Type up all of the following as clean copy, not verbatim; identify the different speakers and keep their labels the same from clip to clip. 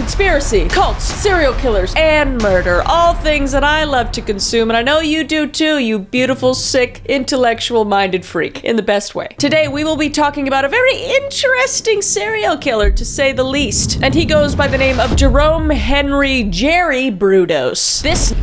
Speaker 1: conspiracy, cults, serial killers, and murder. All things that I love to consume, and I know you do too, you beautiful, sick, intellectual-minded freak, in the best way. Today, we will be talking about a very interesting serial killer, to say the least. And he goes by the name of Jerome Henry Jerry Brudos. This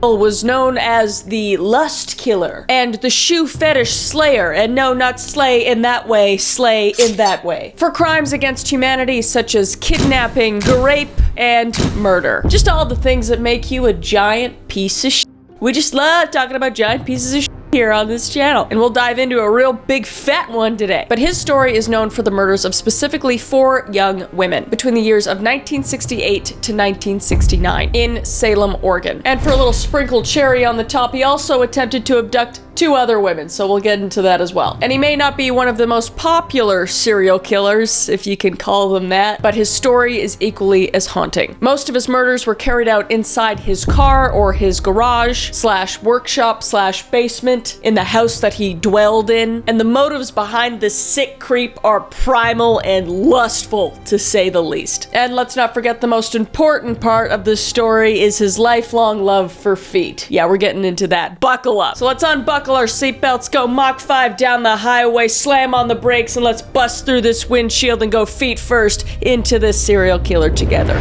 Speaker 1: was known as the lust killer and the shoe fetish slayer, and no, not slay in that way, slay in that way, for crimes against humanity such as kidnapping, rape, and murder. Just all the things that make you a giant piece of shit. We just love talking about giant pieces of shit here on this channel, and we'll dive into a real big fat one today. But his story is known for the murders of specifically 4 young women between the years of 1968 to 1969 in Salem, Oregon. And for a little sprinkled cherry on the top, he also attempted to abduct 2 other women, so we'll get into that as well. And he may not be one of the most popular serial killers, if you can call them that, but his story is equally as haunting. Most of his murders were carried out inside his car or his garage / workshop / basement in the house that he dwelled in, and the motives behind this sick creep are primal and lustful, to say the least. And let's not forget the most important part of this story is his lifelong love for feet. Yeah, we're getting into that. Buckle up. So let's unbuckle our seatbelts, go Mach 5 down the highway, slam on the brakes, and let's bust through this windshield and go feet first into this serial killer together.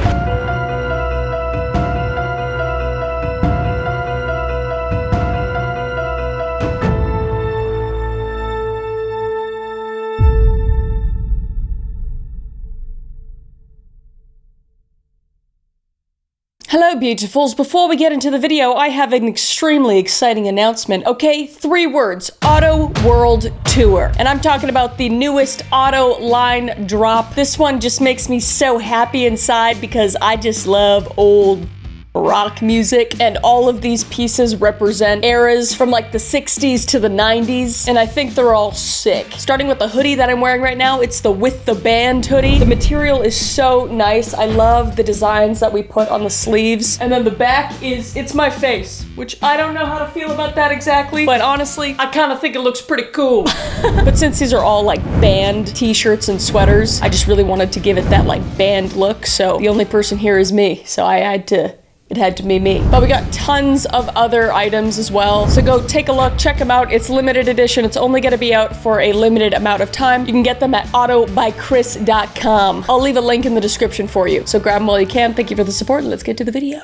Speaker 1: Hello beautifuls, before we get into the video, I have an extremely exciting announcement, okay? 3 words, Auto World Tour. And I'm talking about the newest Auto line drop. This one just makes me so happy inside because I just love old rock music, and all of these pieces represent eras from like the 60s to the 90s, and I think they're all sick. Starting with the hoodie that I'm wearing right now, it's the With the Band hoodie. The material is so nice. I love the designs that we put on the sleeves. And then the back it's my face, which I don't know how to feel about that exactly, but honestly, I kind of think it looks pretty cool. But since these are all like band t-shirts and sweaters, I just really wanted to give it that like band look, so the only person here is me, so it had to be me. But we got tons of other items as well, so go take a look, check them out. It's limited edition. It's only gonna be out for a limited amount of time. You can get them at autobychris.com. I'll leave a link in the description for you, so grab them while you can. Thank you for the support, and let's get to the video.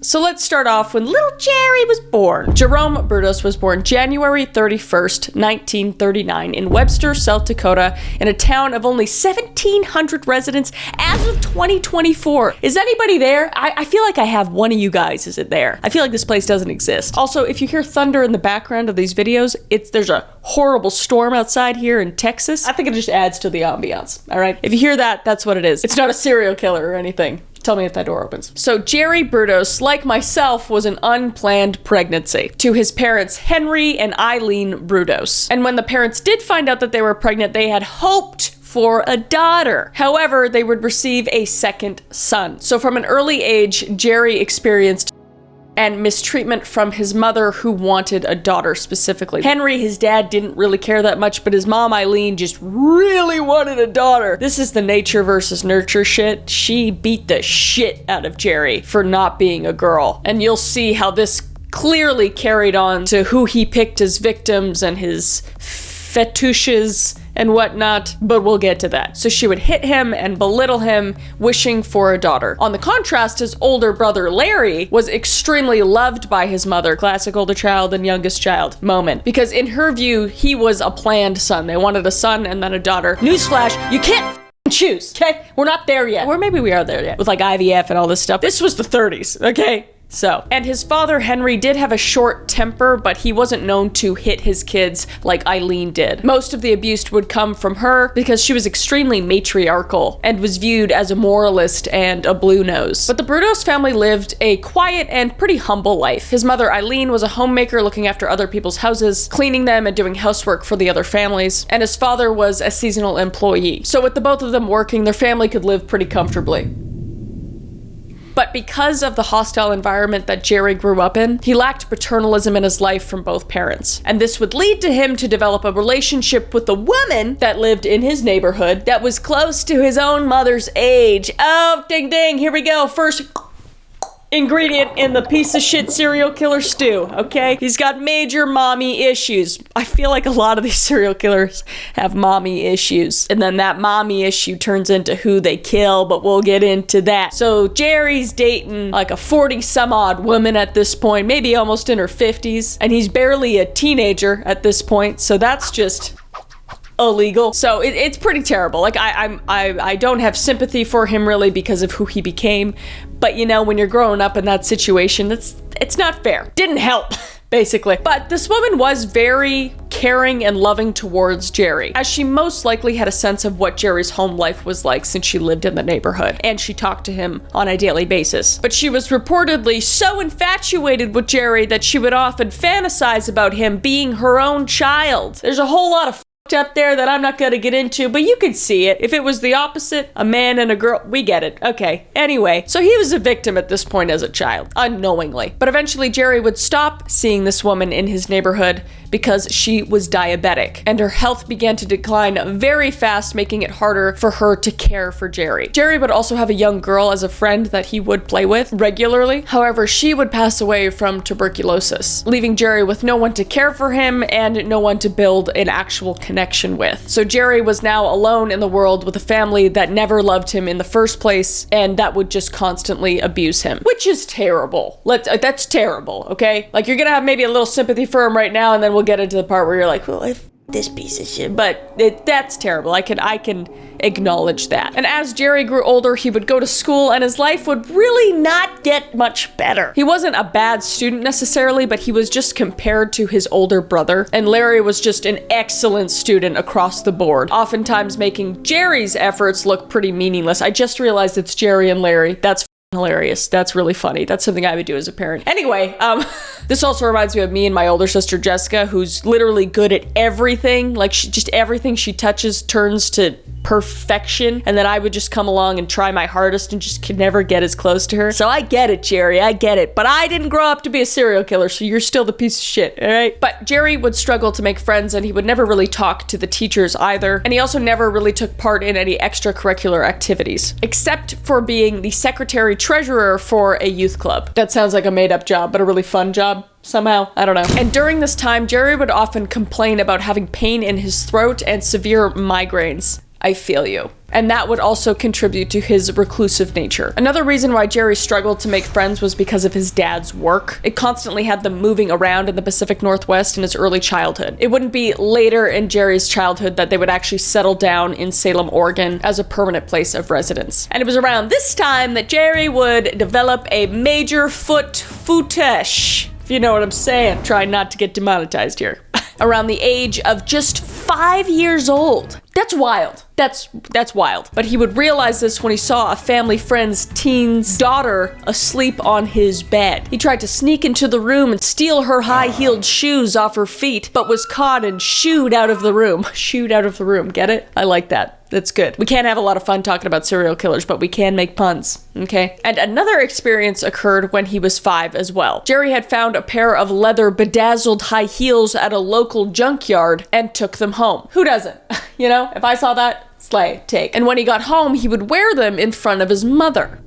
Speaker 1: So let's start off when little Jerry was born. Jerome Brudos was born January 31st, 1939 in Webster, South Dakota, in a town of only 1,700 residents as of 2024. Is anybody there? I feel like I have one of you guys isn't there. I feel like this place doesn't exist. Also, if you hear thunder in the background of these videos, there's a horrible storm outside here in Texas. I think it just adds to the ambiance, all right? If you hear that, that's what it is. It's not a serial killer or anything. Tell me if that door opens. So Jerry Brudos, like myself, was an unplanned pregnancy to his parents Henry and Eileen Brudos. And when the parents did find out that they were pregnant, they had hoped for a daughter. However, they would receive a second son. So from an early age, Jerry experienced and mistreatment from his mother, who wanted a daughter specifically. Henry, his dad, didn't really care that much, but his mom, Eileen, just really wanted a daughter. This is the nature versus nurture shit. She beat the shit out of Jerry for not being a girl. And you'll see how this clearly carried on to who he picked as victims and his fetishes and whatnot, but we'll get to that. So she would hit him and belittle him, wishing for a daughter. On the contrast, his older brother Larry was extremely loved by his mother. Classic older child and youngest child moment. Because in her view, he was a planned son. They wanted a son and then a daughter. Newsflash, you can't choose, okay? We're not there yet. Or maybe we are there yet, with like IVF and all this stuff. This was the 30s, okay? So, and his father, Henry, did have a short temper, but he wasn't known to hit his kids like Eileen did. Most of the abuse would come from her because she was extremely matriarchal and was viewed as a moralist and a blue nose. But the Brudos family lived a quiet and pretty humble life. His mother, Eileen, was a homemaker looking after other people's houses, cleaning them and doing housework for the other families. And his father was a seasonal employee. So with the both of them working, their family could live pretty comfortably. But because of the hostile environment that Jerry grew up in, he lacked paternalism in his life from both parents. And this would lead to him to develop a relationship with a woman that lived in his neighborhood that was close to his own mother's age. Oh, ding ding, here we go. First ingredient in the piece of shit serial killer stew, okay? He's got major mommy issues. I feel like a lot of these serial killers have mommy issues. And then that mommy issue turns into who they kill, but we'll get into that. So Jerry's dating like a 40-some-odd woman at this point, maybe almost in her 50s, and he's barely a teenager at this point, so that's just illegal. So it's pretty terrible. Like I don't have sympathy for him really because of who he became. But you know, when you're growing up in that situation, it's not fair. Didn't help, basically. But this woman was very caring and loving towards Jerry, as she most likely had a sense of what Jerry's home life was like since she lived in the neighborhood, and she talked to him on a daily basis. But she was reportedly so infatuated with Jerry that she would often fantasize about him being her own child. There's a whole lot of up there that I'm not going to get into, but you could see it. If it was the opposite, a man and a girl, we get it. Okay. Anyway, so he was a victim at this point as a child, unknowingly. But eventually Jerry would stop seeing this woman in his neighborhood because she was diabetic, and her health began to decline very fast, making it harder for her to care for Jerry. Jerry would also have a young girl as a friend that he would play with regularly. However, she would pass away from tuberculosis, leaving Jerry with no one to care for him and no one to build an actual connection with. So Jerry was now alone in the world with a family that never loved him in the first place and that would just constantly abuse him, which is terrible. That's terrible, okay? Like, you're gonna have maybe a little sympathy for him right now, and then we'll get into the part where you're like, well, if this piece of shit, but that's terrible. I can acknowledge that. And as Jerry grew older, he would go to school and his life would really not get much better. He wasn't a bad student necessarily, but he was just compared to his older brother, and Larry was just an excellent student across the board, oftentimes making Jerry's efforts look pretty meaningless. I just realized it's Jerry and Larry. That's hilarious. That's really funny. That's something I would do as a parent. Anyway, this also reminds me of me and my older sister Jessica, who's literally good at everything. Like, everything she touches turns to perfection, and then I would just come along and try my hardest and just could never get as close to her. So I get it, Jerry, I get it. But I didn't grow up to be a serial killer, so you're still the piece of shit, all right? But Jerry would struggle to make friends, and he would never really talk to the teachers either, and he also never really took part in any extracurricular activities, except for being the secretary treasurer for a youth club. That sounds like a made-up job, but a really fun job. Somehow, I don't know. And during this time, Jerry would often complain about having pain in his throat and severe migraines. I feel you. And that would also contribute to his reclusive nature. Another reason why Jerry struggled to make friends was because of his dad's work. It constantly had them moving around in the Pacific Northwest in his early childhood. It wouldn't be later in Jerry's childhood that they would actually settle down in Salem, Oregon as a permanent place of residence. And it was around this time that Jerry would develop a major fetish. If you know what I'm saying. Try not to get demonetized here. Around the age of just 5 years old. That's wild. That's wild. But he would realize this when he saw a family friend's teen's daughter asleep on his bed. He tried to sneak into the room and steal her high-heeled shoes off her feet, but was caught and shooed out of the room. Shooed out of the room. Get it? I like that. That's good. We can't have a lot of fun talking about serial killers, but we can make puns, okay? And another experience occurred when he was 5 as well. Jerry had found a pair of leather bedazzled high heels at a local junkyard and took them home. Who doesn't? You know, if I saw that, slay, take. And when he got home, he would wear them in front of his mother.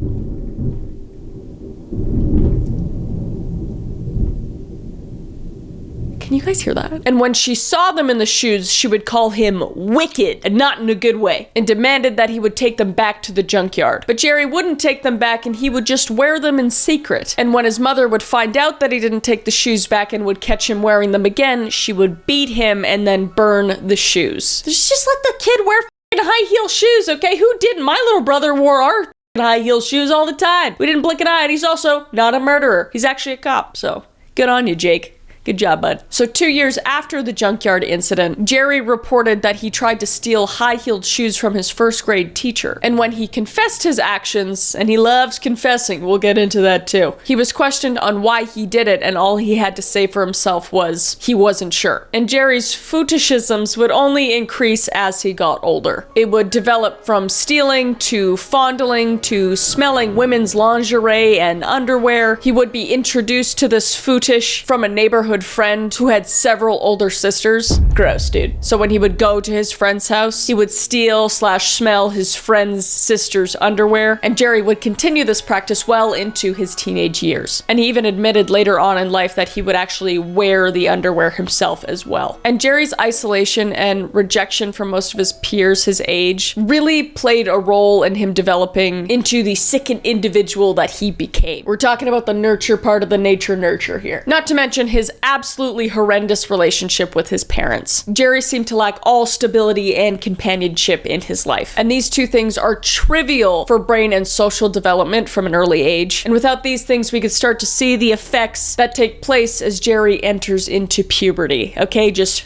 Speaker 1: Can you guys hear that? And when she saw them in the shoes, she would call him wicked, and not in a good way, and demanded that he would take them back to the junkyard. But Jerry wouldn't take them back, and he would just wear them in secret. And when his mother would find out that he didn't take the shoes back and would catch him wearing them again, she would beat him and then burn the shoes. Just let the kid wear high heel shoes, okay? Who didn't? My little brother wore our high heel shoes all the time. We didn't blink an eye, and he's also not a murderer. He's actually a cop, so good on you, Jake. Good job, bud. So 2 years after the junkyard incident, Jerry reported that he tried to steal high-heeled shoes from his first grade teacher. And when he confessed his actions, and he loves confessing, we'll get into that too, he was questioned on why he did it, and all he had to say for himself was he wasn't sure. And Jerry's fetishisms would only increase as he got older. It would develop from stealing to fondling to smelling women's lingerie and underwear. He would be introduced to this fetish from a neighborhood friend who had several older sisters. Gross, dude. So when he would go to his friend's house, he would steal/smell his friend's sister's underwear, and Jerry would continue this practice well into his teenage years. And he even admitted later on in life that he would actually wear the underwear himself as well. And Jerry's isolation and rejection from most of his peers his age really played a role in him developing into the sickened individual that he became. We're talking about the nurture part of the nature-nurture here. Not to mention his absolutely horrendous relationship with his parents. Jerry seemed to lack all stability and companionship in his life. And these two things are trivial for brain and social development from an early age. And without these things, we could start to see the effects that take place as Jerry enters into puberty. Okay, just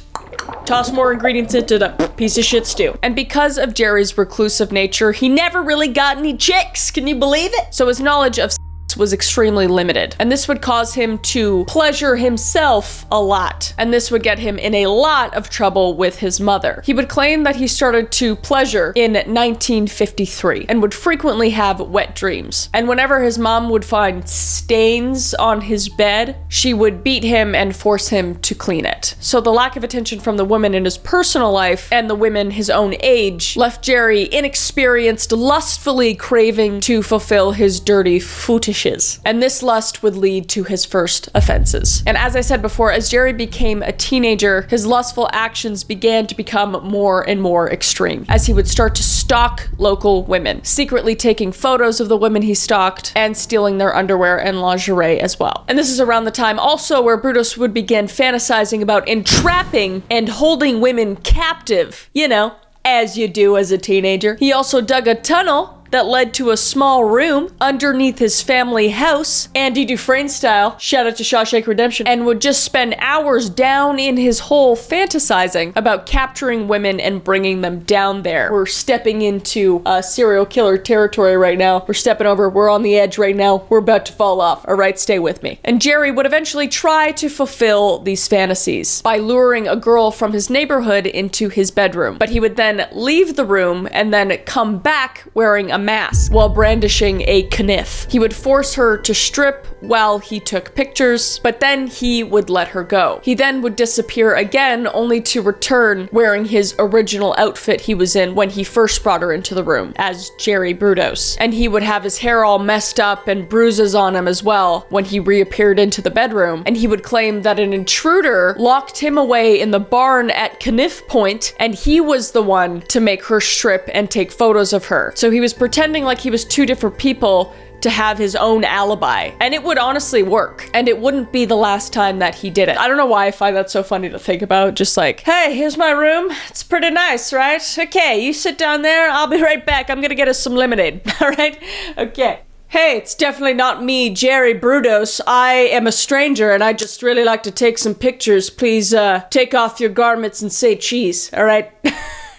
Speaker 1: toss more ingredients into the piece of shit stew. And because of Jerry's reclusive nature, he never really got any chicks. Can you believe it? So his knowledge of was extremely limited, and this would cause him to pleasure himself a lot, and this would get him in a lot of trouble with his mother. He would claim that he started to pleasure in 1953 and would frequently have wet dreams, and whenever his mom would find stains on his bed, she would beat him and force him to clean it. So the lack of attention from the women in his personal life and the women his own age left Jerry inexperienced, lustfully craving to fulfill his dirty fetishes. And this lust would lead to his first offenses. And as I said before, as Jerry became a teenager, his lustful actions began to become more and more extreme, as he would start to stalk local women, secretly taking photos of the women he stalked and stealing their underwear and lingerie as well. And this is around the time also where Brudos would begin fantasizing about entrapping and holding women captive, you know, as you do as a teenager. He also dug a tunnel that led to a small room underneath his family house, Andy Dufresne style, shout out to Shawshank Redemption, and would just spend hours down in his hole fantasizing about capturing women and bringing them down there. We're stepping into serial killer territory right now. We're stepping over, we're on the edge right now, we're about to fall off, alright, stay with me. And Jerry would eventually try to fulfill these fantasies by luring a girl from his neighborhood into his bedroom, but he would then leave the room and then come back wearing a mask while brandishing a knife. He would force her to strip while he took pictures, but then he would let her go. He then would disappear again, only to return wearing his original outfit he was in when he first brought her into the room, as Jerry Brudos. And he would have his hair all messed up and bruises on him as well when he reappeared into the bedroom, and he would claim that an intruder locked him away in the barn at Kniff Point, and he was the one to make her strip and take photos of her. So he was pretending like he was two different people to have his own alibi. And it would honestly work. And it wouldn't be the last time that he did it. I don't know why I find that so funny to think about. Just like, hey, here's my room. It's pretty nice, right? Okay, you sit down there. I'll be right back. I'm gonna get us some lemonade. All right? Okay. Hey, it's definitely not me, Jerry Brudos. I am a stranger and I just really like to take some pictures. Please take off your garments and say cheese. All right?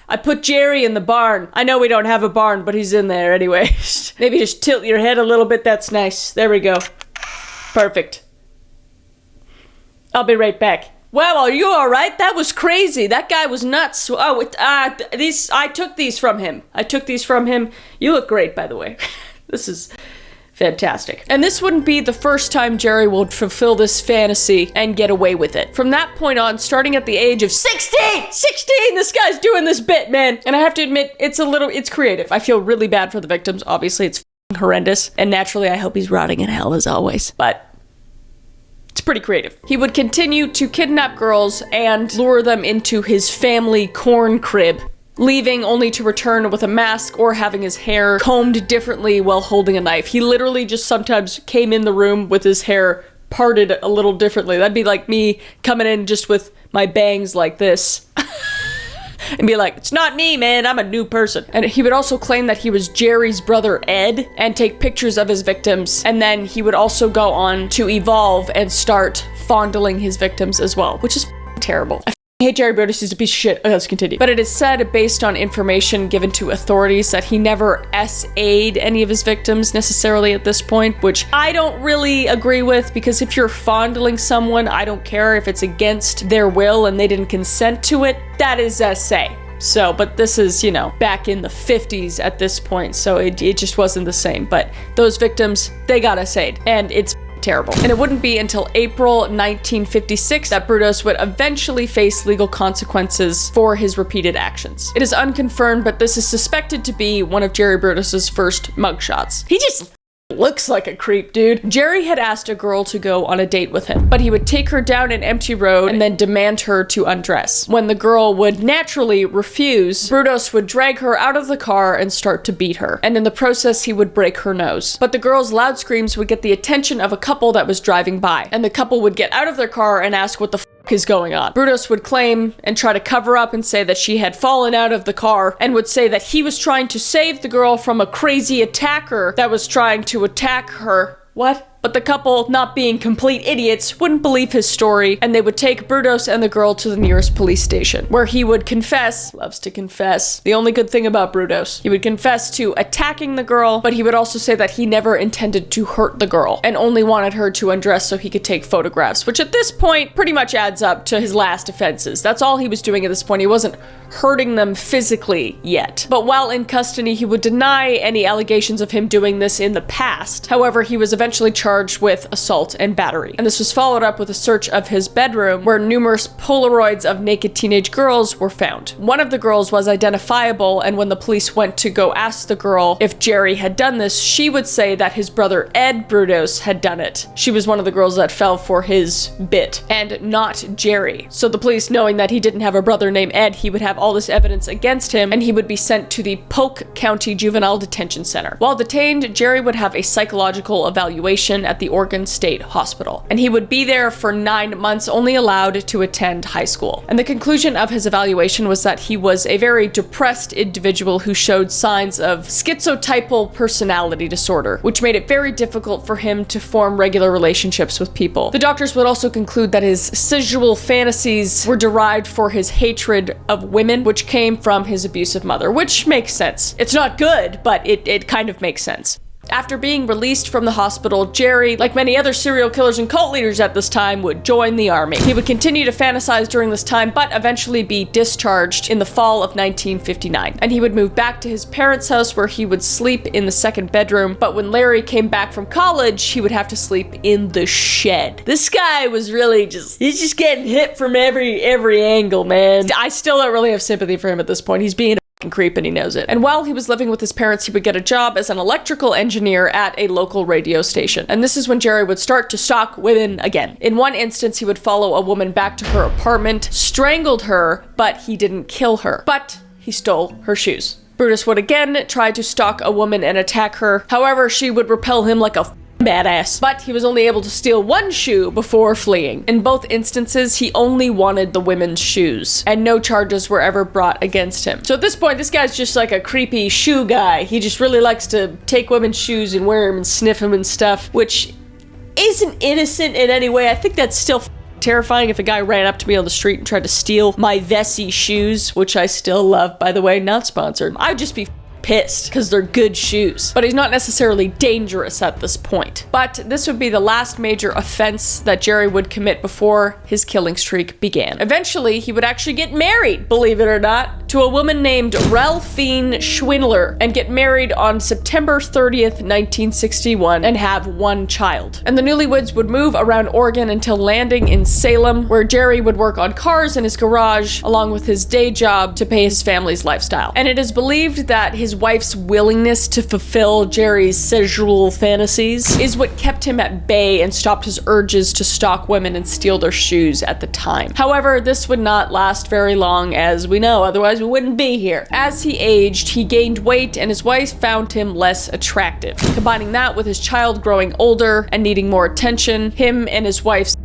Speaker 1: I put Jerry in the barn. I know we don't have a barn, but he's in there anyway. Maybe just tilt your head a little bit. That's nice. There we go. Perfect. I'll be right back. Wow, are you all right? That was crazy. That guy was nuts. Oh, I took these from him. You look great, by the way. This is fantastic. And this wouldn't be the first time Jerry would fulfill this fantasy and get away with it. From that point on, starting at the age of 16, this guy's doing this bit, man. And I have to admit, it's creative. I feel really bad for the victims. Obviously, it's horrendous. And naturally, I hope he's rotting in hell as always. But it's pretty creative. He would continue to kidnap girls and lure them into his family corn crib, leaving only to return with a mask or having his hair combed differently while holding a knife. He literally just sometimes came in the room with his hair parted a little differently. That'd be like me coming in just with my bangs like this. and be like, it's not me, man, I'm a new person. And he would also claim that he was Jerry's brother Ed and take pictures of his victims, and then he would also go on to evolve and start fondling his victims as well, which is terrible. I hate Jerry Brudos, he's a piece of shit. Okay, let's continue. But it is said, based on information given to authorities, that he never SA'd any of his victims necessarily at this point, which I don't really agree with, because if you're fondling someone, I don't care if it's against their will and they didn't consent to it, that is SA. So, but this is, you know, back in the 50s at this point, so it just wasn't the same. But those victims, they got SA'd, and it's terrible. And it wouldn't be until April 1956 that Brudos would eventually face legal consequences for his repeated actions. It is unconfirmed, but this is suspected to be one of Jerry Brudos' first mugshots. He just looks like a creep, dude. Jerry had asked a girl to go on a date with him, but he would take her down an empty road and then demand her to undress. When the girl would naturally refuse, Brudos would drag her out of the car and start to beat her. And in the process, he would break her nose. But the girl's loud screams would get the attention of a couple that was driving by, and the couple would get out of their car and ask what the is going on. Brudos would claim and try to cover up and say that she had fallen out of the car, and would say that he was trying to save the girl from a crazy attacker that was trying to attack her. What? But the couple, not being complete idiots, wouldn't believe his story, and they would take Brudos and the girl to the nearest police station, where he would confess, loves to confess, the only good thing about Brudos, he would confess to attacking the girl, but he would also say that he never intended to hurt the girl, and only wanted her to undress so he could take photographs, which at this point pretty much adds up to his last offenses. That's all he was doing at this point. He wasn't hurting them physically yet. But while in custody, he would deny any allegations of him doing this in the past. However, he was eventually charged with assault and battery. And this was followed up with a search of his bedroom, where numerous Polaroids of naked teenage girls were found. One of the girls was identifiable, and when the police went to go ask the girl if Jerry had done this, she would say that his brother Ed Brudos had done it. She was one of the girls that fell for his bit, and not Jerry. So the police, knowing that he didn't have a brother named Ed, he would have all this evidence against him, and he would be sent to the Polk County Juvenile Detention Center. While detained, Jerry would have a psychological evaluation at the Oregon State Hospital, and he would be there for 9 months, only allowed to attend high school. And the conclusion of his evaluation was that he was a very depressed individual who showed signs of schizotypal personality disorder, which made it very difficult for him to form regular relationships with people. The doctors would also conclude that his sexual fantasies were derived for his hatred of women, which came from his abusive mother, which makes sense. It's not good, but it kind of makes sense. After being released from the hospital, Jerry, like many other serial killers and cult leaders at this time, would join the army. He would continue to fantasize during this time, but eventually be discharged in the fall of 1959. And he would move back to his parents' house, where he would sleep in the second bedroom. But when Larry came back from college, he would have to sleep in the shed. This guy was really he's just getting hit from every angle, man. I still don't really have sympathy for him at this point. He's being creep, and he knows it. And while he was living with his parents, he would get a job as an electrical engineer at a local radio station. And this is when Jerry would start to stalk women again. In one instance, he would follow a woman back to her apartment, strangled her, but he didn't kill her. But he stole her shoes. Brudos would again try to stalk a woman and attack her. However, she would repel him like a badass, but he was only able to steal one shoe before fleeing. In both instances, he only wanted the women's shoes, and no charges were ever brought against him. So at this point, this guy's just like a creepy shoe guy. He just really likes to take women's shoes and wear them and sniff them and stuff, which isn't innocent in any way. I think that's still terrifying if a guy ran up to me on the street and tried to steal my Vessi shoes, which I still love, by the way, not sponsored. I'd just be pissed because they're good shoes. But he's not necessarily dangerous at this point. But this would be the last major offense that Jerry would commit before his killing streak began. Eventually, he would actually get married, believe it or not, to a woman named Ralphine Schwindler, and get married on September 30th, 1961, and have one child. And the newlyweds would move around Oregon until landing in Salem, where Jerry would work on cars in his garage, along with his day job to pay his family's lifestyle. And it is believed that his wife's willingness to fulfill Jerry's sexual fantasies is what kept him at bay and stopped his urges to stalk women and steal their shoes at the time. However, this would not last very long, as we know, otherwise we wouldn't be here. As he aged, he gained weight, and his wife found him less attractive. Combining that with his child growing older and needing more attention, him and his wife's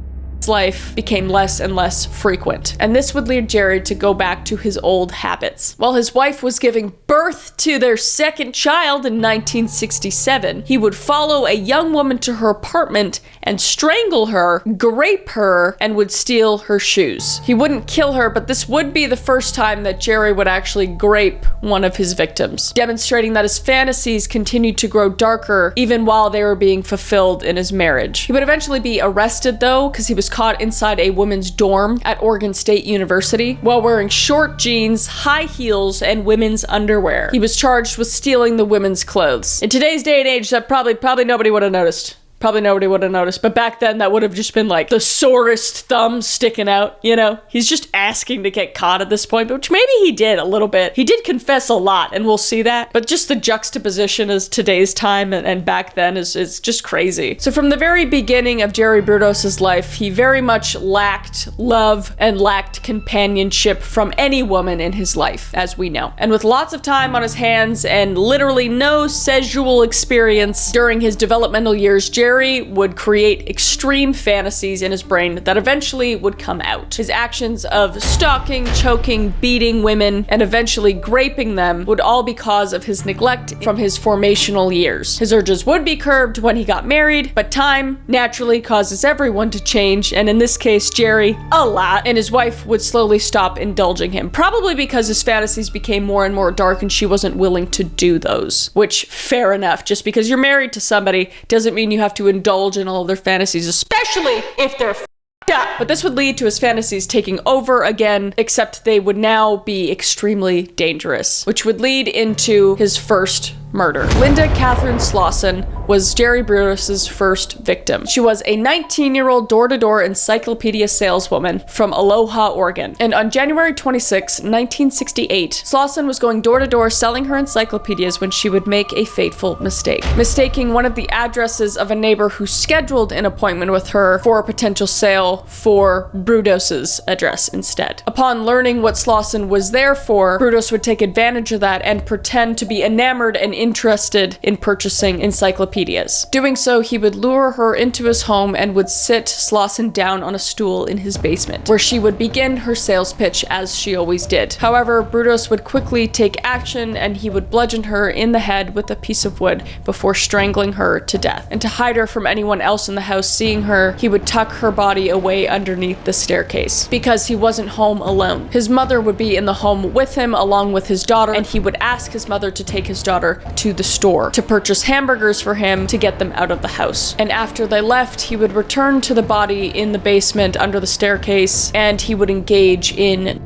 Speaker 1: life became less and less frequent, and this would lead Jerry to go back to his old habits. While his wife was giving birth to their second child in 1967, he would follow a young woman to her apartment and strangle her, grape her, and would steal her shoes. He wouldn't kill her, but this would be the first time that Jerry would actually grape one of his victims, demonstrating that his fantasies continued to grow darker even while they were being fulfilled in his marriage. He would eventually be arrested though, because he was caught inside a women's dorm at Oregon State University while wearing short jeans, high heels, and women's underwear. He was charged with stealing the women's clothes. In today's day and age, that probably nobody would have noticed. Probably nobody would have noticed, but back then that would have just been like the sorest thumb sticking out, you know? He's just asking to get caught at this point, which maybe he did a little bit. He did confess a lot, and we'll see that, but just the juxtaposition as today's time and back then is just crazy. So from the very beginning of Jerry Brudos' life, he very much lacked love and lacked companionship from any woman in his life, as we know. And with lots of time on his hands and literally no sexual experience during his developmental years, Jerry would create extreme fantasies in his brain that eventually would come out. His actions of stalking, choking, beating women, and eventually graping them would all be cause of his neglect from his formational years. His urges would be curbed when he got married, but time naturally causes everyone to change, and in this case, Jerry, a lot, and his wife would slowly stop indulging him, probably because his fantasies became more and more dark and she wasn't willing to do those, which, fair enough. Just because you're married to somebody doesn't mean you have to indulge in all of their fantasies, especially if they're f***ed up. But this would lead to his fantasies taking over again, except they would now be extremely dangerous, which would lead into his first murder. Linda Catherine Slauson was Jerry Brudos' first victim. She was a 19-year-old door-to-door encyclopedia saleswoman from Aloha, Oregon. And on January 26, 1968, Slauson was going door-to-door selling her encyclopedias when she would make a fateful mistake, mistaking one of the addresses of a neighbor who scheduled an appointment with her for a potential sale for Brudos' address instead. Upon learning what Slauson was there for, Brudos would take advantage of that and pretend to be enamored and interested in purchasing encyclopedias. Doing so, he would lure her into his home and would sit Slauson down on a stool in his basement, where she would begin her sales pitch as she always did. However, Brudos would quickly take action and he would bludgeon her in the head with a piece of wood before strangling her to death. And to hide her from anyone else in the house seeing her, he would tuck her body away underneath the staircase because he wasn't home alone. His mother would be in the home with him along with his daughter, and he would ask his mother to take his daughter to the store to purchase hamburgers for him to get them out of the house. And after they left, he would return to the body in the basement under the staircase and he would engage in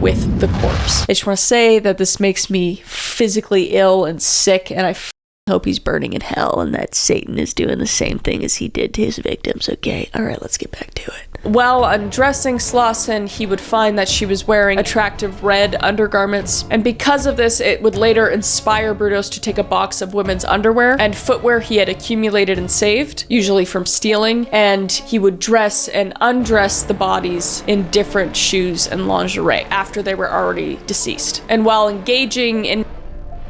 Speaker 1: with the corpse. I just want to say that this makes me physically ill and sick, and I hope he's burning in hell and that Satan is doing the same thing as he did to his victims. Okay, all right, let's get back to it. While undressing Slauson, he would find that she was wearing attractive red undergarments, and because of this, it would later inspire Brudos to take a box of women's underwear and footwear he had accumulated and saved, usually from stealing, and he would dress and undress the bodies in different shoes and lingerie after they were already deceased. And while engaging in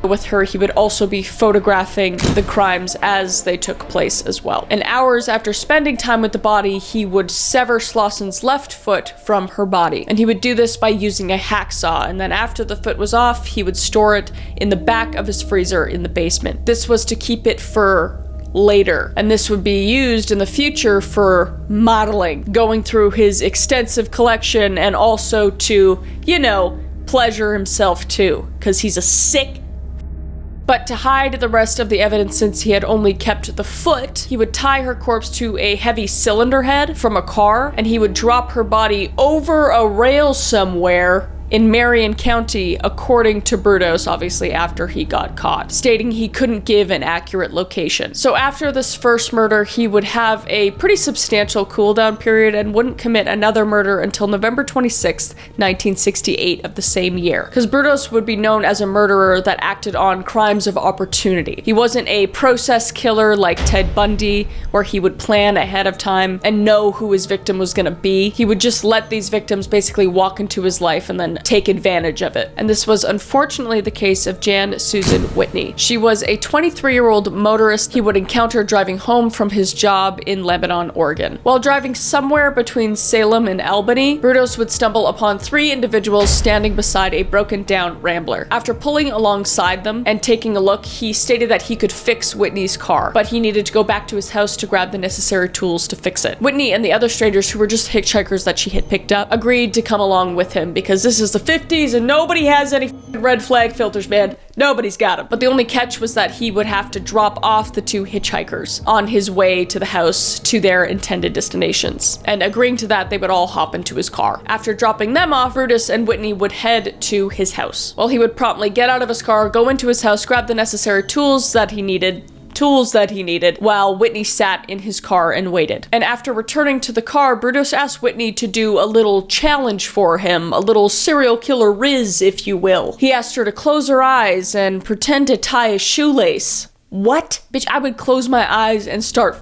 Speaker 1: with her, he would also be photographing the crimes as they took place as well. And hours after spending time with the body, he would sever Slauson's left foot from her body. And he would do this by using a hacksaw, and then after the foot was off, he would store it in the back of his freezer in the basement. This was to keep it for later, and this would be used in the future for modeling, going through his extensive collection, and also to, you know, pleasure himself too, because he's a sick. But to hide the rest of the evidence, since he had only kept the foot, he would tie her corpse to a heavy cylinder head from a car, and he would drop her body over a rail somewhere in Marion County, according to Brudos, obviously after he got caught, stating he couldn't give an accurate location. So after this first murder, he would have a pretty substantial cooldown period and wouldn't commit another murder until November 26th, 1968 of the same year. Because Brudos would be known as a murderer that acted on crimes of opportunity. He wasn't a process killer like Ted Bundy, where he would plan ahead of time and know who his victim was gonna be. He would just let these victims basically walk into his life and then take advantage of it. And this was unfortunately the case of Jan Susan Whitney. She was a 23-year-old motorist he would encounter driving home from his job in Lebanon, Oregon. While driving somewhere between Salem and Albany, Brudos would stumble upon 3 individuals standing beside a broken down Rambler. After pulling alongside them and taking a look, he stated that he could fix Whitney's car, but he needed to go back to his house to grab the necessary tools to fix it. Whitney and the other strangers, who were just hitchhikers that she had picked up, agreed to come along with him because this is the 50s and nobody has any red flag filters, man. Nobody's got them. But the only catch was that he would have to drop off the 2 hitchhikers on his way to the house to their intended destinations. And agreeing to that, they would all hop into his car. After dropping them off, Brudos and Whitney would head to his house. Well, he would promptly get out of his car, go into his house, grab the necessary tools that he needed, while Whitney sat in his car and waited. And after returning to the car, Brudos asked Whitney to do a little challenge for him, a little serial killer riz, if you will. He asked her to close her eyes and pretend to tie a shoelace. What? Bitch, I would close my eyes and start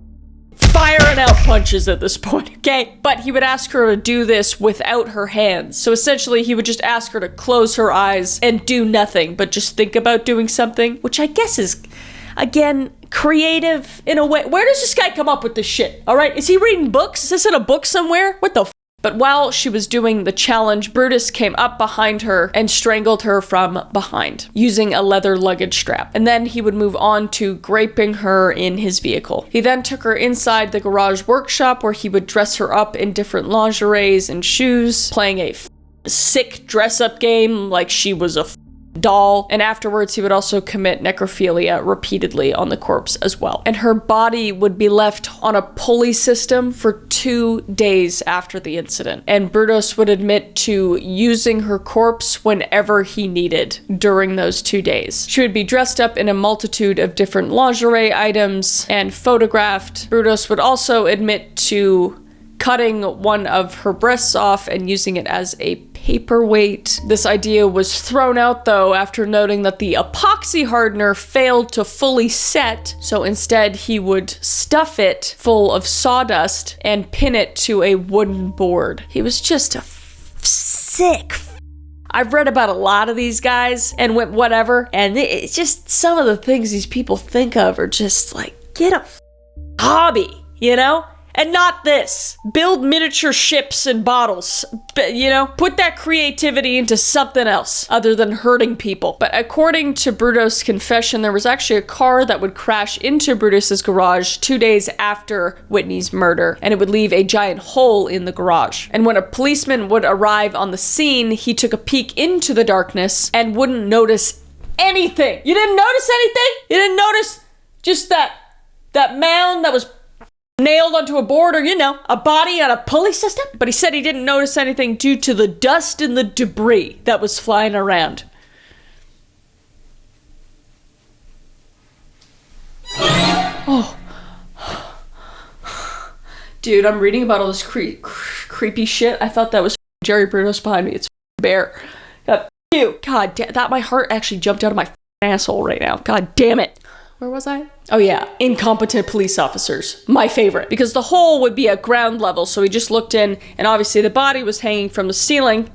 Speaker 1: firing out punches at this point, okay? But he would ask her to do this without her hands. So essentially, he would just ask her to close her eyes and do nothing, but just think about doing something, which I guess is, again, creative in a way. Where does this guy come up with this shit? All right, is he reading books? Is this in a book somewhere? What the f? But while she was doing the challenge, Brudos came up behind her and strangled her from behind using a leather luggage strap. And then he would move on to raping her in his vehicle. He then took her inside the garage workshop where he would dress her up in different lingeries and shoes, playing a sick dress-up game like she was a doll, and afterwards he would also commit necrophilia repeatedly on the corpse as well. And her body would be left on a pulley system for 2 days after the incident, and Brudos would admit to using her corpse whenever he needed during those 2 days. She would be dressed up in a multitude of different lingerie items and photographed. Brudos would also admit to cutting one of her breasts off and using it as a paperweight. This idea was thrown out though after noting that the epoxy hardener failed to fully set, so instead he would stuff it full of sawdust and pin it to a wooden board. He was just a sick. I've read about a lot of these guys and went whatever, and it's just some of the things these people think of are just like, get a hobby, you know? And not this. Build miniature ships and bottles. You know, put that creativity into something else other than hurting people. But according to Brudos' confession, there was actually a car that would crash into Brudos' garage 2 days after Whitney's murder, and it would leave a giant hole in the garage. And when a policeman would arrive on the scene, he took a peek into the darkness and wouldn't notice anything. You didn't notice anything? You didn't notice just that mound that was nailed onto a board, or, you know, a body on a pulley system? But he said he didn't notice anything due to the dust and the debris that was flying around. Oh. Dude, I'm reading about all this creepy shit. I thought that was Jerry Brudos behind me. It's bear. God, you. God damn, that my heart actually jumped out of my asshole right now. God damn it. Where was I? Oh yeah, incompetent police officers. My favorite. Because the hole would be at ground level, so he just looked in, and obviously the body was hanging from the ceiling.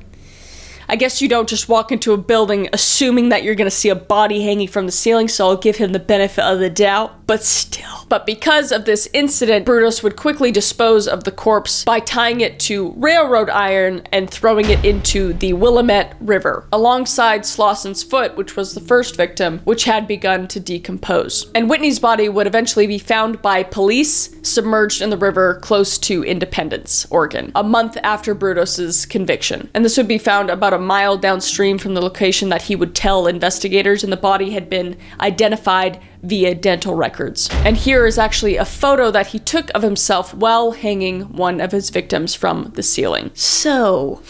Speaker 1: I guess you don't just walk into a building assuming that you're gonna see a body hanging from the ceiling, so I'll give him the benefit of the doubt, but still. But because of this incident, Brudos would quickly dispose of the corpse by tying it to railroad iron and throwing it into the Willamette River, alongside Slauson's foot, which was the first victim, which had begun to decompose. And Whitney's body would eventually be found by police submerged in the river close to Independence, Oregon, a month after Brudos' conviction. And this would be found about a mile downstream from the location that he would tell investigators, and the body had been identified via dental records. And here is actually a photo that he took of himself while hanging one of his victims from the ceiling. So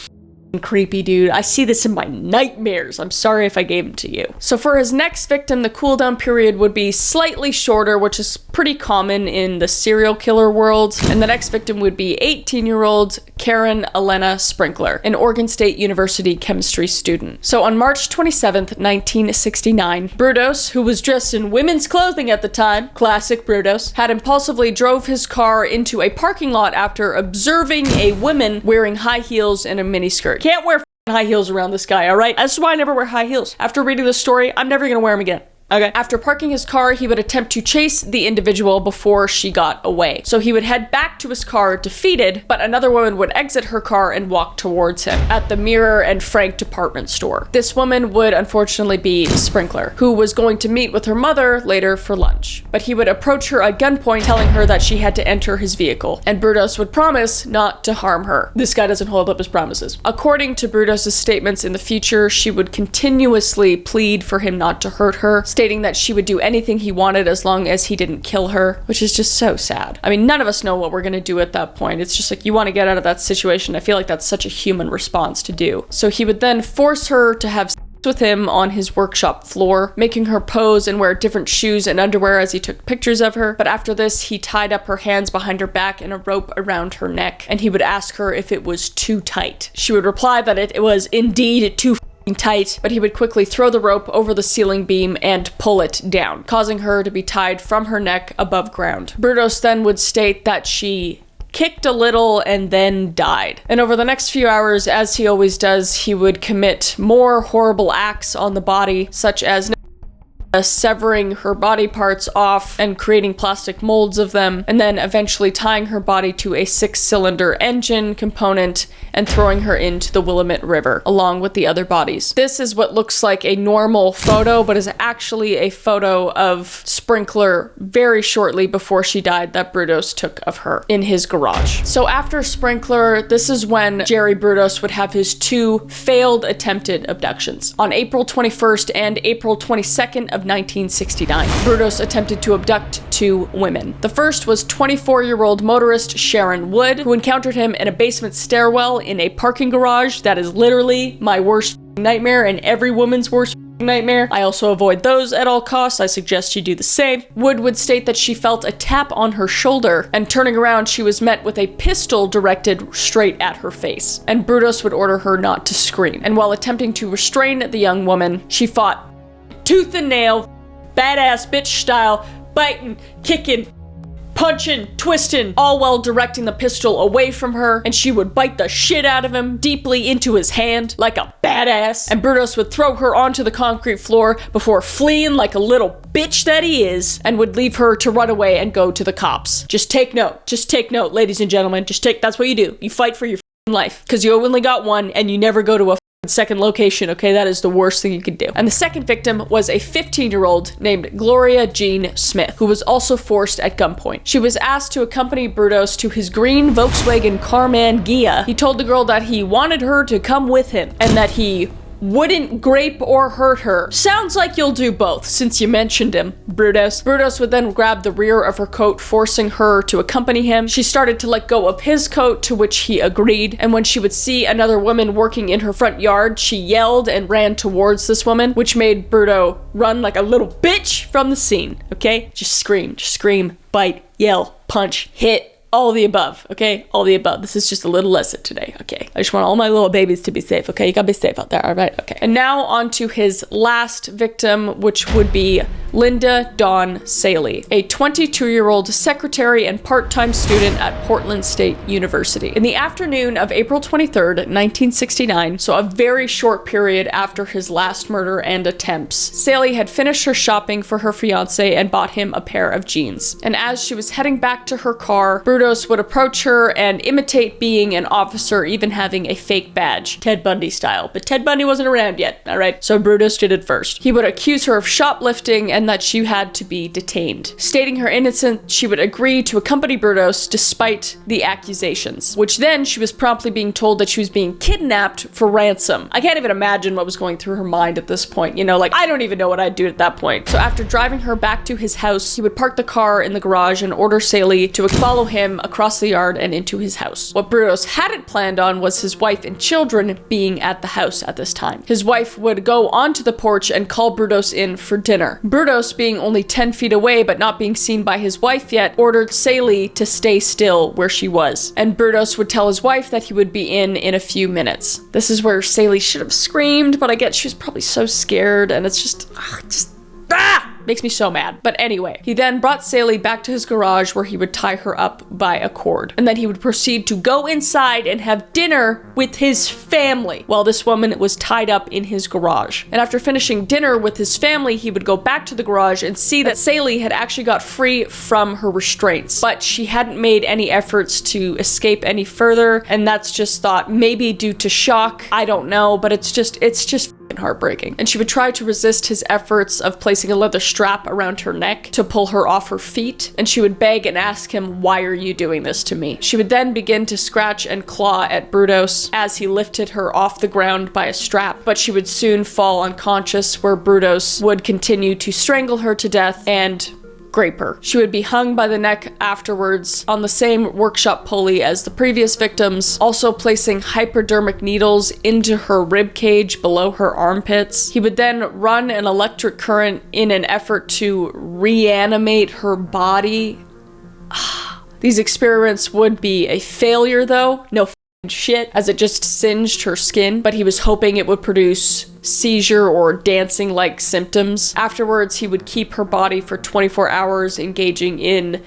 Speaker 1: creepy, dude. I see this in my nightmares. I'm sorry if I gave him to you. So for his next victim, the cooldown period would be slightly shorter, which is pretty common in the serial killer world. And the next victim would be 18-year-old Karen Elena Sprinkler, an Oregon State University chemistry student. So on March 27th, 1969, Brudos, who was dressed in women's clothing at the time, classic Brudos, had impulsively drove his car into a parking lot after observing a woman wearing high heels and a miniskirt. Can't wear high heels around this guy, all right? That's why I never wear high heels. After reading this story, I'm never gonna wear them again. Okay. After parking his car, he would attempt to chase the individual before she got away. So he would head back to his car defeated, but another woman would exit her car and walk towards him at the Mirror and Frank department store. This woman would unfortunately be Sprinkler, who was going to meet with her mother later for lunch. But he would approach her at gunpoint, telling her that she had to enter his vehicle, and Brudos would promise not to harm her. This guy doesn't hold up his promises. According to Brudos' statements in the future, she would continuously plead for him not to hurt her, stating that she would do anything he wanted as long as he didn't kill her, which is just so sad. I mean, none of us know what we're gonna do at that point. It's just like, you want to get out of that situation. I feel like that's such a human response to do. So he would then force her to have sex with him on his workshop floor, making her pose and wear different shoes and underwear as he took pictures of her. But after this, he tied up her hands behind her back and a rope around her neck, and he would ask her if it was too tight. She would reply that it was indeed too tight, but he would quickly throw the rope over the ceiling beam and pull it down, causing her to be tied from her neck above ground. Brudos then would state that she kicked a little and then died. And over the next few hours, as he always does, he would commit more horrible acts on the body, such as severing her body parts off and creating plastic molds of them, and then eventually tying her body to a 6-cylinder engine component and throwing her into the Willamette River along with the other bodies. This is what looks like a normal photo, but is actually a photo of Sprinkler very shortly before she died that Brudos took of her in his garage. So after Sprinkler, this is when Jerry Brudos would have his 2 failed attempted abductions. On April 21st and April 22nd of 1969, Brudos attempted to abduct 2 women. The first was 24-year-old motorist Sharon Wood, who encountered him in a basement stairwell in a parking garage. That is literally my worst nightmare and every woman's worst nightmare. I also avoid those at all costs. I suggest you do the same. Wood would state that she felt a tap on her shoulder, and turning around, she was met with a pistol directed straight at her face. And Brudos would order her not to scream. And while attempting to restrain the young woman, she fought tooth and nail, badass bitch style, biting, kicking, punching, twisting, all while directing the pistol away from her, and she would bite the shit out of him deeply into his hand like a badass, and Brudos would throw her onto the concrete floor before fleeing like a little bitch that he is, and would leave her to run away and go to the cops. Just take note, ladies and gentlemen, that's what you do. You fight for your life, because you only got one, and you never go to a second location, okay? That is the worst thing you could do. And the second victim was a 15-year-old named Gloria Jean Smith, who was also forced at gunpoint. She was asked to accompany Brudos to his green Volkswagen Carman Ghia. He told the girl that he wanted her to come with him and that he wouldn't grape or hurt her. Sounds like you'll do both, since you mentioned him, Brudos. Brudos would then grab the rear of her coat, forcing her to accompany him. She started to let go of his coat, to which he agreed, and when she would see another woman working in her front yard, she yelled and ran towards this woman, which made Brudo run like a little bitch from the scene, okay? Just scream, bite, yell, punch, hit, all the above, okay? All the above. This is just a little lesson today, okay? I just want all my little babies to be safe, okay? You gotta be safe out there, all right? Okay. And now on to his last victim, which would be Linda Dawn Saley, a 22-year-old secretary and part-time student at Portland State University. In the afternoon of April 23rd, 1969, so a very short period after his last murder and attempts, Saley had finished her shopping for her fiancé and bought him a pair of jeans. And as she was heading back to her car, Brudos would approach her and imitate being an officer, even having a fake badge, Ted Bundy style. But Ted Bundy wasn't around yet, all right? So Brudos did it first. He would accuse her of shoplifting and that she had to be detained. Stating her innocence, she would agree to accompany Brudos despite the accusations, which then she was promptly being told that she was being kidnapped for ransom. I can't even imagine what was going through her mind at this point, you know, like, I don't even know what I'd do at that point. So after driving her back to his house, he would park the car in the garage and order Saley to follow him across the yard and into his house. What Brudos hadn't planned on was his wife and children being at the house at this time. His wife would go onto the porch and call Brudos in for dinner. Brudos, being only 10 feet away but not being seen by his wife yet, ordered Saley to stay still where she was. And Brudos would tell his wife that he would be in a few minutes. This is where Saley should have screamed, but I get she was probably so scared, and it's just, Makes me so mad. But anyway, he then brought Saley back to his garage where he would tie her up by a cord. And then he would proceed to go inside and have dinner with his family while this woman was tied up in his garage. And after finishing dinner with his family, he would go back to the garage and see that Saley had actually got free from her restraints, but she hadn't made any efforts to escape any further. And that's just thought maybe due to shock. I don't know, but it's just heartbreaking. And she would try to resist his efforts of placing a leather strap around her neck to pull her off her feet, and she would beg and ask him, "Why are you doing this to me?" She would then begin to scratch and claw at Brudos as he lifted her off the ground by a strap, but she would soon fall unconscious, where Brudos would continue to strangle her to death and grape her. She would be hung by the neck afterwards on the same workshop pulley as the previous victims, also placing hypodermic needles into her rib cage below her armpits. He would then run an electric current in an effort to reanimate her body. These experiments would be a failure though. No shit, as it just singed her skin, but he was hoping it would produce seizure or dancing-like symptoms. Afterwards, he would keep her body for 24 hours, engaging in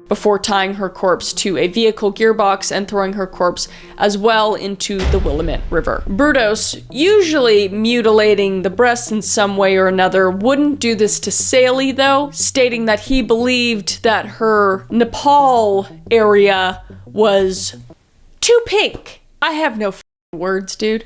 Speaker 1: before tying her corpse to a vehicle gearbox and throwing her corpse as well into the Willamette River. Brudos, usually mutilating the breasts in some way or another, wouldn't do this to Saley though, stating that he believed that her Nepal area was too pink. I have no words, dude.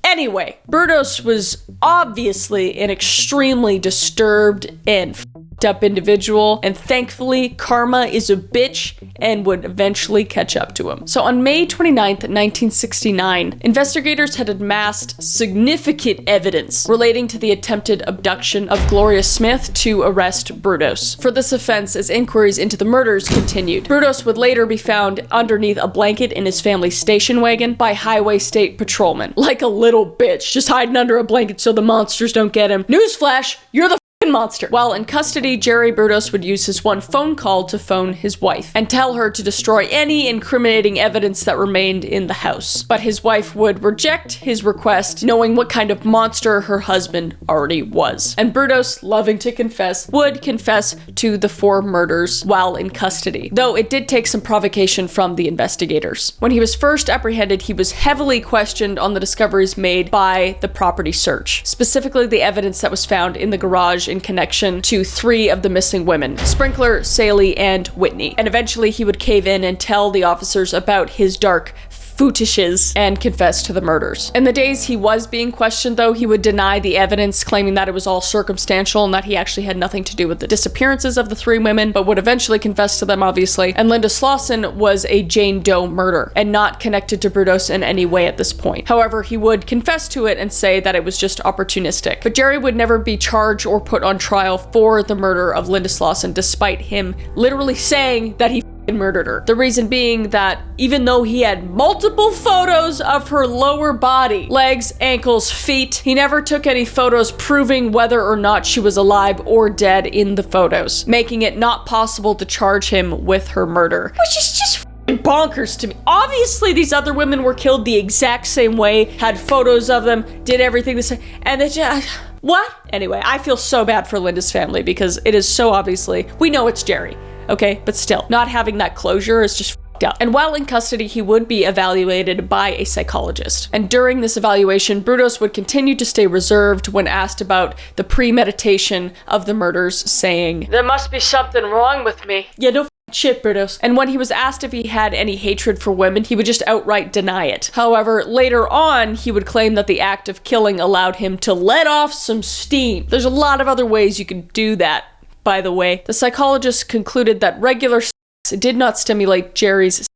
Speaker 1: Anyway, Brudos was obviously an extremely disturbed and up individual, and thankfully karma is a bitch and would eventually catch up to him. So on May 29th, 1969, investigators had amassed significant evidence relating to the attempted abduction of Gloria Smith to arrest Brudos for this offense as inquiries into the murders continued. Brudos would later be found underneath a blanket in his family's station wagon by highway state patrolmen, like a little bitch, just hiding under a blanket so the monsters don't get him. Newsflash, you're the monster. While in custody, Jerry Brudos would use his one phone call to phone his wife and tell her to destroy any incriminating evidence that remained in the house. But his wife would reject his request, knowing what kind of monster her husband already was. And Brudos, loving to confess, would confess to the 4 murders while in custody, though it did take some provocation from the investigators. When he was first apprehended, he was heavily questioned on the discoveries made by the property search, specifically the evidence that was found in the garage in connection to 3 of the missing women, Sprinkler, Saley, and Whitney. And eventually he would cave in and tell the officers about his dark fetishes and confess to the murders. In the days he was being questioned though, he would deny the evidence, claiming that it was all circumstantial and that he actually had nothing to do with the disappearances of the 3 women, but would eventually confess to them obviously. And Linda Slauson was a Jane Doe murder and not connected to Brudos in any way at this point. However, he would confess to it and say that it was just opportunistic. But Jerry would never be charged or put on trial for the murder of Linda Slauson, despite him literally saying that he murdered her. The reason being that even though he had multiple photos of her lower body, legs, ankles, feet, he never took any photos proving whether or not she was alive or dead in the photos, making it not possible to charge him with her murder, which is just bonkers to me. Obviously these other women were killed the exact same way, had photos of them, did everything the same, and they just what? Anyway, I feel so bad for Linda's family because it is so obviously, we know it's Jerry. Okay, but still, not having that closure is just f***ed up. And while in custody, he would be evaluated by a psychologist. And during this evaluation, Brudos would continue to stay reserved when asked about the premeditation of the murders, saying, "There must be something wrong with me." Yeah, no shit, Brudos. And when he was asked if he had any hatred for women, he would just outright deny it. However, later on, he would claim that the act of killing allowed him to let off some steam. There's a lot of other ways you can do that. By the way, the psychologist concluded that regular sex did not stimulate Jerry's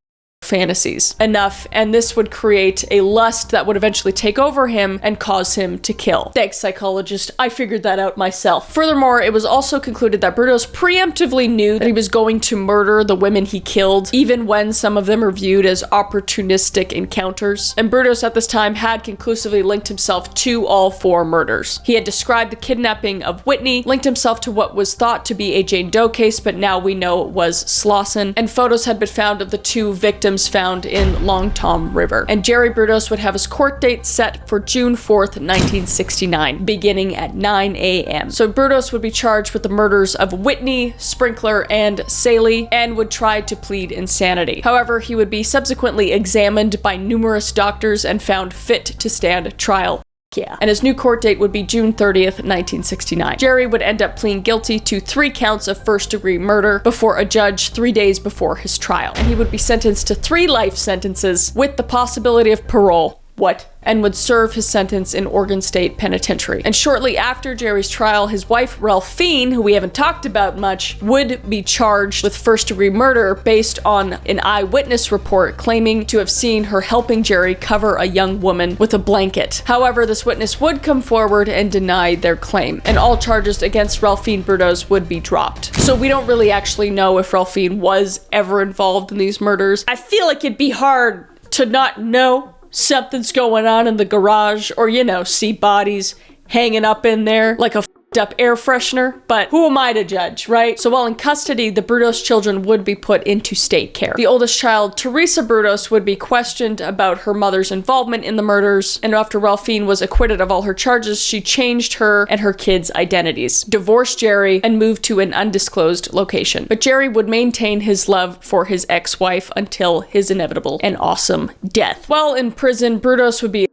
Speaker 1: fantasies enough, and this would create a lust that would eventually take over him and cause him to kill. Thanks, psychologist. I figured that out myself. Furthermore, it was also concluded that Brudos preemptively knew that he was going to murder the women he killed, even when some of them are viewed as opportunistic encounters. And Brudos at this time had conclusively linked himself to all 4 murders. He had described the kidnapping of Whitney, linked himself to what was thought to be a Jane Doe case, but now we know it was Slauson, and photos had been found of the 2 victims victims found in Long Tom River. And Jerry Brudos would have his court date set for June 4th, 1969, beginning at 9 a.m. So Brudos would be charged with the murders of Whitney, Sprinkler, and Saley, and would try to plead insanity. However, he would be subsequently examined by numerous doctors and found fit to stand trial. Yeah. And his new court date would be June 30th, 1969. Jerry would end up pleading guilty to 3 counts of first-degree murder before a judge 3 days before his trial. And he would be sentenced to 3 life sentences with the possibility of parole. What? And would serve his sentence in Oregon State Penitentiary. And shortly after Jerry's trial, his wife, Ralphine, who we haven't talked about much, would be charged with first-degree murder based on an eyewitness report claiming to have seen her helping Jerry cover a young woman with a blanket. However, this witness would come forward and deny their claim, and all charges against Ralphine Brudos would be dropped. So we don't really actually know if Ralphine was ever involved in these murders. I feel like it'd be hard to not know something's going on in the garage, or, you know, see bodies hanging up in there like a up air freshener, but who am I to judge, right? So while in custody, the Brudos children would be put into state care. The oldest child, Teresa Brudos, would be questioned about her mother's involvement in the murders, and after Ralphine was acquitted of all her charges, she changed her and her kids' identities, divorced Jerry, and moved to an undisclosed location. But Jerry would maintain his love for his ex-wife until his inevitable and awesome death. While in prison, Brudos would be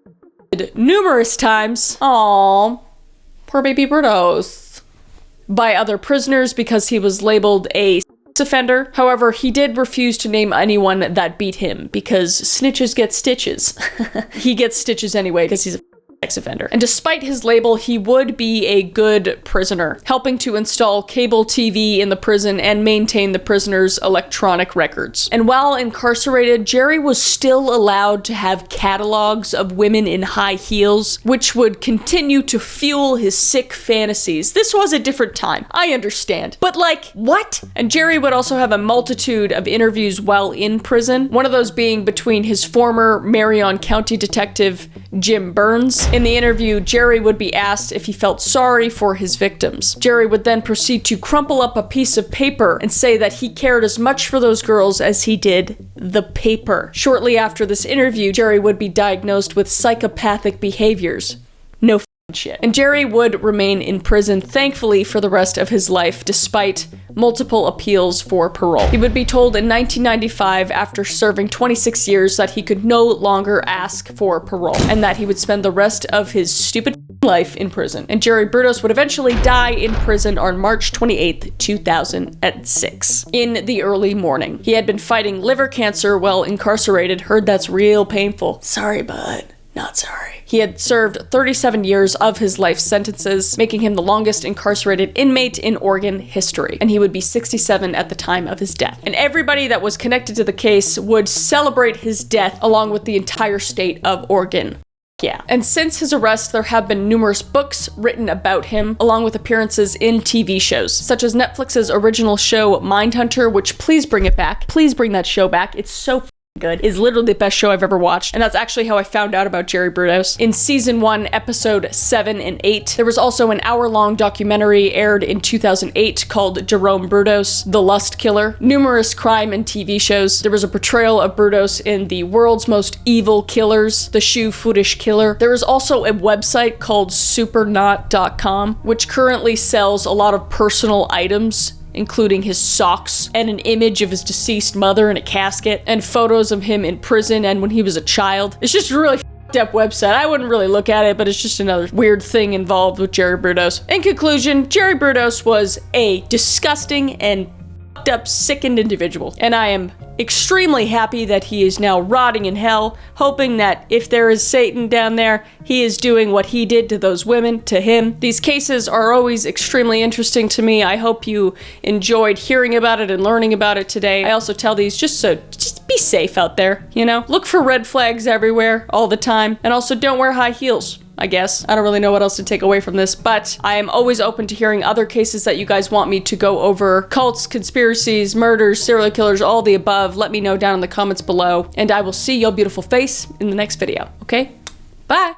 Speaker 1: numerous times. Aww. Poor baby Brudos. By other prisoners because he was labeled a sex offender. However, he did refuse to name anyone that beat him because snitches get stitches. He gets stitches anyway because he's a sex offender. And despite his label, he would be a good prisoner, helping to install cable TV in the prison and maintain the prisoners' electronic records. And while incarcerated, Jerry was still allowed to have catalogs of women in high heels, which would continue to fuel his sick fantasies. This was a different time, I understand. But like, what? And Jerry would also have a multitude of interviews while in prison, one of those being between his former Marion County detective, Jim Burns. In the interview, Jerry would be asked if he felt sorry for his victims. Jerry would then proceed to crumple up a piece of paper and say that he cared as much for those girls as he did the paper. Shortly after this interview, Jerry would be diagnosed with psychopathic behaviors. No shit. And Jerry would remain in prison, thankfully, for the rest of his life, despite multiple appeals for parole. He would be told in 1995, after serving 26 years, that he could no longer ask for parole, and that he would spend the rest of his stupid life in prison. And Jerry Brudos would eventually die in prison on March 28th, 2006, in the early morning. He had been fighting liver cancer while incarcerated. Heard that's real painful. Sorry, bud. Not sorry. He had served 37 years of his life sentences, making him the longest incarcerated inmate in Oregon history. And he would be 67 at the time of his death. And everybody that was connected to the case would celebrate his death along with the entire state of Oregon. Yeah. And since his arrest, there have been numerous books written about him, along with appearances in TV shows, such as Netflix's original show, Mindhunter, which please bring it back. Please bring that show back. It's so good. It's literally the best show I've ever watched, and that's actually how I found out about Jerry Brudos. In season 1, episode 7 and 8, there was also an hour-long documentary aired in 2008 called Jerome Brudos, The Lust Killer. Numerous crime and TV shows. There was a portrayal of Brudos in The World's Most Evil Killers, The Shoe Footish Killer. There is also a website called supernaut.com, which currently sells a lot of personal items, including his socks and an image of his deceased mother in a casket and photos of him in prison and when he was a child. It's just a really f***ed up website. I wouldn't really look at it, but it's just another weird thing involved with Jerry Brudos. In conclusion, Jerry Brudos was a disgusting and f***ed up, sickened individual, and I am extremely happy that he is now rotting in hell, hoping that if there is Satan down there, he is doing what he did to those women, to him. These cases are always extremely interesting to me. I hope you enjoyed hearing about it and learning about it today. I also tell these just be safe out there, you know? Look for red flags everywhere, all the time, and also don't wear high heels. I guess. I don't really know what else to take away from this, but I am always open to hearing other cases that you guys want me to go over. Cults, conspiracies, murders, serial killers, all the above. Let me know down in the comments below, and I will see your beautiful face in the next video, okay? Bye!